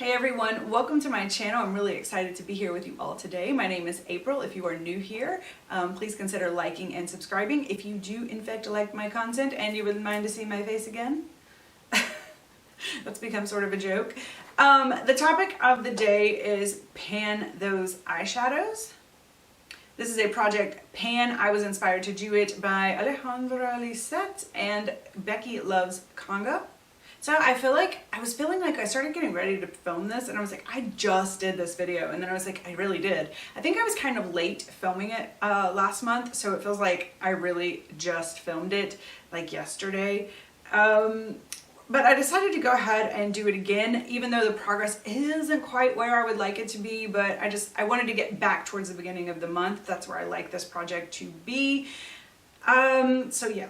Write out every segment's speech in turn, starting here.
Hey everyone, welcome to my channel. I'm really excited to be here with you all today. My name is April. If you are new here, please consider liking and subscribing. If you do in fact like my content and you wouldn't mind to see my face again, that's become sort of a joke. The topic of the day is Pan Those Eyeshadows. This is a project Pan. I was inspired to do it by Alejandra Lissette and Becky Loves Conga. So I was feeling like I started getting ready to film this and I was like, I just did this video. And then I was like, I really did. I think I was kind of late filming it last month. So it feels like I really just filmed it like yesterday. But I decided to go ahead and do it again, even though the progress isn't quite where I would like it to be. But I wanted to get back towards the beginning of the month. That's where I like this project to be. So yeah,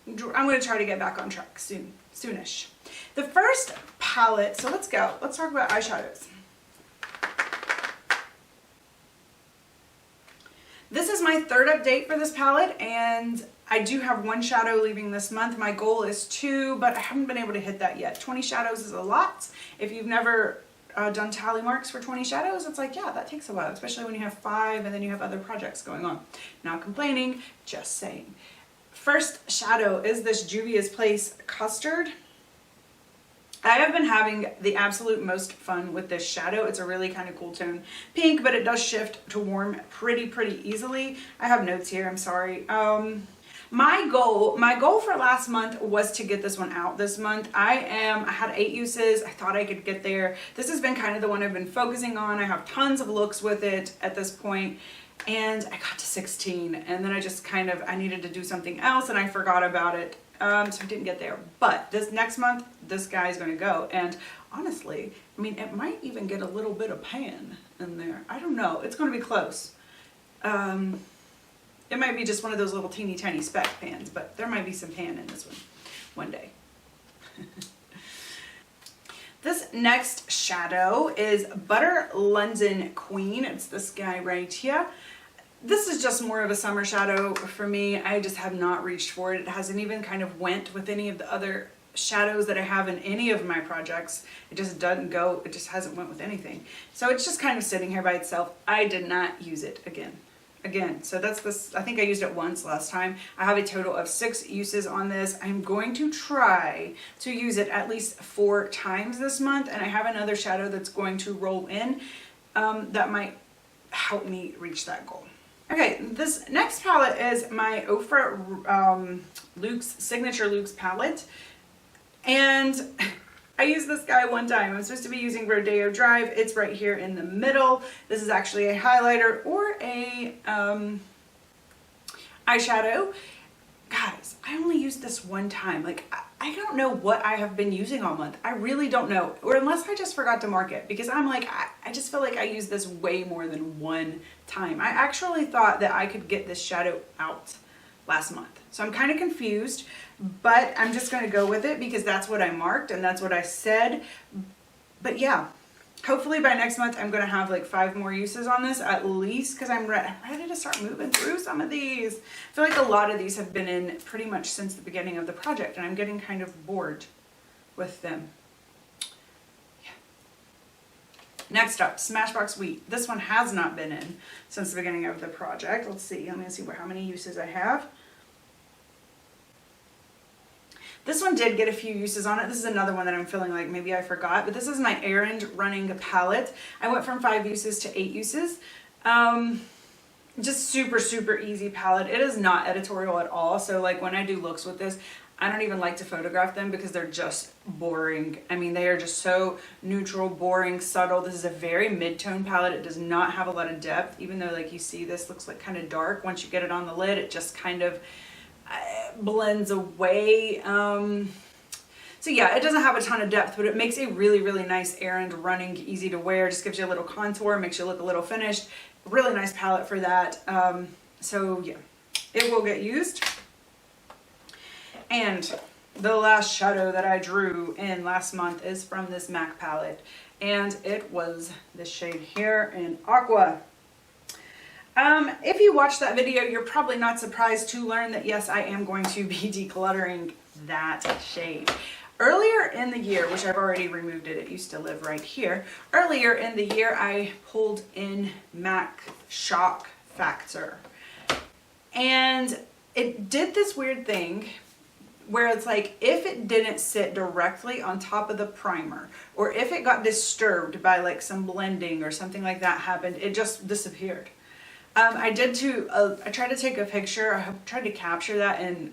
I'm going to try to get back on track soonish. The first palette, so let's go. Let's talk about eyeshadows. This is my third update for this palette, and I do have one shadow leaving this month. My goal is 2, but I haven't been able to hit that yet. 20 shadows is a lot. If you've never done tally marks for 20 shadows, it's like, yeah, that takes a while, especially when you have 5 and then you have other projects going on. Not complaining, just saying. First shadow is this Juvia's Place Custard. I have been having the absolute most fun with this shadow. It's a really kind of cool tone pink, but it does shift to warm pretty easily. I have notes here, I'm sorry. My goal for last month was to get this one out this month. I had 8 uses. I thought I could get there. This has been kind of the one I've been focusing on. I have tons of looks with it at this point. And I got to 16 and then I needed to do something else and I forgot about it. So I didn't get there. But this next month, this guy is going to go. And honestly, I mean, it might even get a little bit of pan in there. I don't know. It's going to be close. It might be just one of those little teeny tiny speck pans, but there might be some pan in this one day. This next shadow is Butter London Queen. It's this guy right here. This is just more of a summer shadow for me. I just have not reached for it. It hasn't even kind of went with any of the other shadows that I have in any of my projects. It just doesn't go, it just hasn't went with anything. So it's just kind of sitting here by itself. I did not use it again. So that's this, I think I used it once last time. I have a total of 6 uses on this. I'm going to try to use it at least 4 times this month, and I have another shadow that's going to roll in that might help me reach that goal. Okay, this next palette is my Ofra Luxe Signature Luxe palette, and I used this guy one time. I'm supposed to be using Rodeo Drive. It's right here in the middle. This is actually a highlighter or a eyeshadow. Guys, I only used this one time. Like, I don't know what I have been using all month. I really don't know. Or unless I just forgot to mark it, because I'm like, I just feel like I used this way more than one time. I actually thought that I could get this shadow out last month. So I'm kind of confused, but I'm just going to go with it because that's what I marked and that's what I said. But yeah, hopefully by next month I'm going to have like 5 more uses on this at least, because I'm ready to start moving through some of these. I feel like a lot of these have been in pretty much since the beginning of the project and I'm getting kind of bored with them. Yeah. Next up, Smashbox Wheat. This one has not been in since the beginning of the project. Let's see. Let me see how many uses I have. This one did get a few uses on it. This is another one that I'm feeling like maybe I forgot, but this is my errand running palette. I went from 5 uses to 8 uses. Just super easy palette. It is not editorial at all. So like when I do looks with this, I don't even like to photograph them because they're just boring. I mean, they are just so neutral, boring, subtle. This is a very mid-tone palette. It does not have a lot of depth, even though like you see this looks like kind of dark. Once you get it on the lid, it just kind of blends away. So yeah, it doesn't have a ton of depth, but it makes a really nice errand running, easy to wear. Just gives you a little contour, makes you look a little finished. Really nice palette for that. So yeah, it will get used. And the last shadow that I drew in last month is from this MAC palette, and it was this shade here in Aqua. If you watched that video, you're probably not surprised to learn that yes, I am going to be decluttering that shade. Earlier in the year, which I've already removed it, it used to live right here. Earlier in the year, I pulled in MAC Shockfactor. And it did this weird thing where it's like, if it didn't sit directly on top of the primer, or if it got disturbed by like some blending or something like that happened, it just disappeared. I tried to take a picture. I tried to capture that in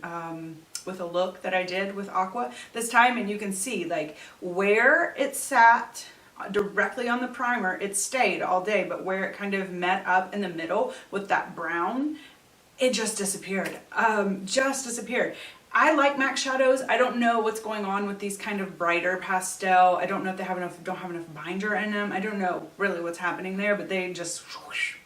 with a look that I did with Aqua this time, and you can see like where it sat directly on the primer, it stayed all day, but where it kind of met up in the middle with that brown, it just disappeared. Just disappeared. I like MAC shadows. I don't know what's going on with these kind of brighter pastel. I don't know if they don't have enough binder in them. I don't know really what's happening there, but they just whoosh.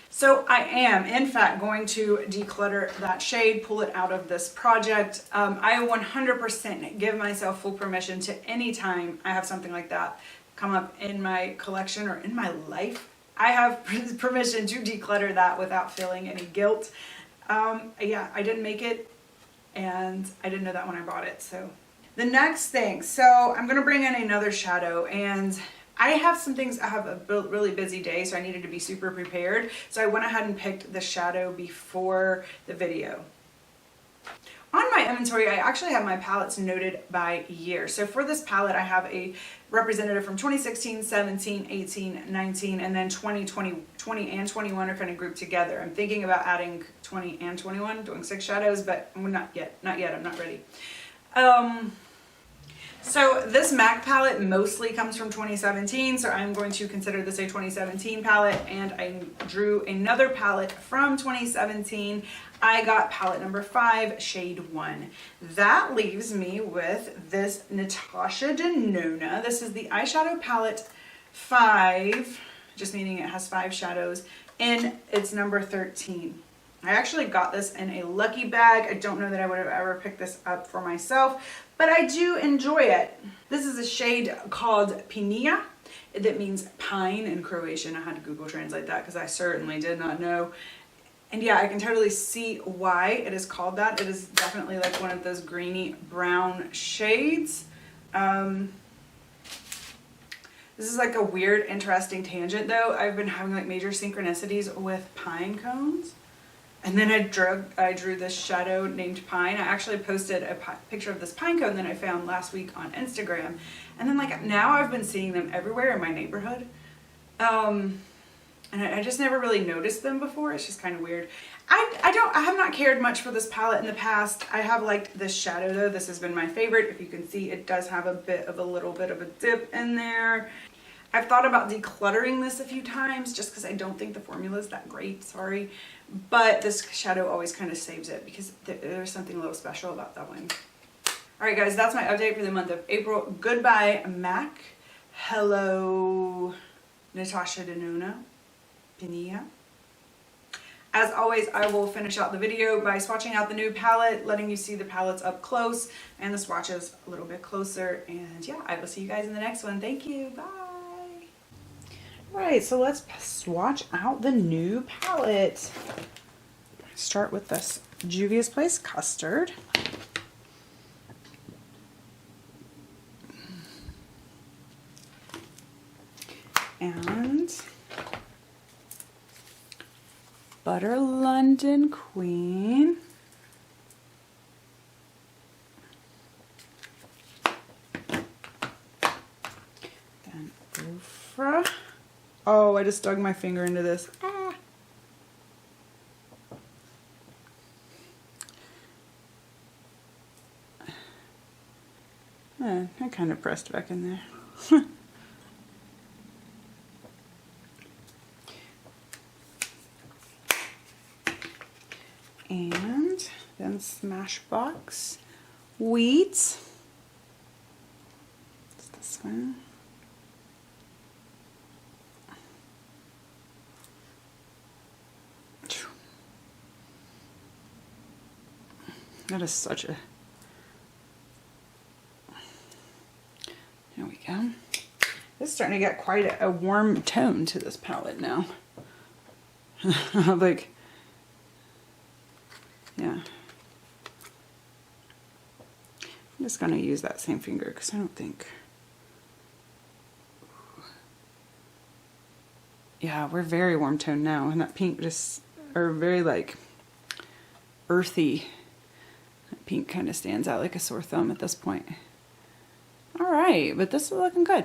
So I am, in fact, going to declutter that shade, pull it out of this project. I 100% give myself full permission to anytime I have something like that come up in my collection or in my life, I have permission to declutter that without feeling any guilt. Yeah, I didn't make it, and I didn't know that when I bought it. So the next thing, so I'm going to bring in another shadow, and I have some things, I have a really busy day, so I needed to be super prepared. So I went ahead and picked the shadow before the video. On my inventory, I actually have my palettes noted by year. So for this palette, I have a representative from 2016, 17, 18, 19, and then 20, 20 and 21 are kind of grouped together. I'm thinking about adding 20 and 21, doing 6 shadows, but not yet, I'm not ready. So this MAC palette mostly comes from 2017, so I'm going to consider this a 2017 palette, and I drew another palette from 2017. I got palette number 5, shade 1. That leaves me with this Natasha Denona. This is the eyeshadow palette 5, just meaning it has 5 shadows, and it's number 13. I actually got this in a lucky bag. I don't know that I would have ever picked this up for myself, but I do enjoy it. This is a shade called Pinija. That means pine in Croatian. I had to Google translate that because I certainly did not know. And yeah, I can totally see why it is called that. It is definitely like one of those greeny brown shades. This is like a weird, interesting tangent though. I've been having like major synchronicities with pine cones. And then I drew this shadow named Pine. I actually posted a picture of this pine cone that I found last week on Instagram. And then like now I've been seeing them everywhere in my neighborhood. And I just never really noticed them before. It's just kind of weird. I have not cared much for this palette in the past. I have liked this shadow though. This has been my favorite. If you can see, it does have a little bit of a dip in there. I've thought about decluttering this a few times just because I don't think the formula is that great, sorry. But this shadow always kind of saves it because there's something a little special about that one. Alright guys, that's my update for the month of April. Goodbye MAC. Hello Natasha Denona. Pinija. As always, I will finish out the video by swatching out the new palette, letting you see the palettes up close and the swatches a little bit closer. And yeah, I will see you guys in the next one. Thank you. Bye. Alright, so let's swatch out the new palette. Start with this Juvias Place Custard. And Butter London Queen. Then Ofra. Oh, I just dug my finger into this. Ah. I kind of pressed back in there. And then Smashbox Wheat. It's this one. That is such a... There we go. This is starting to get quite a warm tone to this palette now. Like, yeah. just going to use that same finger because I don't think... Yeah, we're very warm toned now, and that pink just, or very like earthy. That pink kind of stands out like a sore thumb at this point. All right, but this is looking good.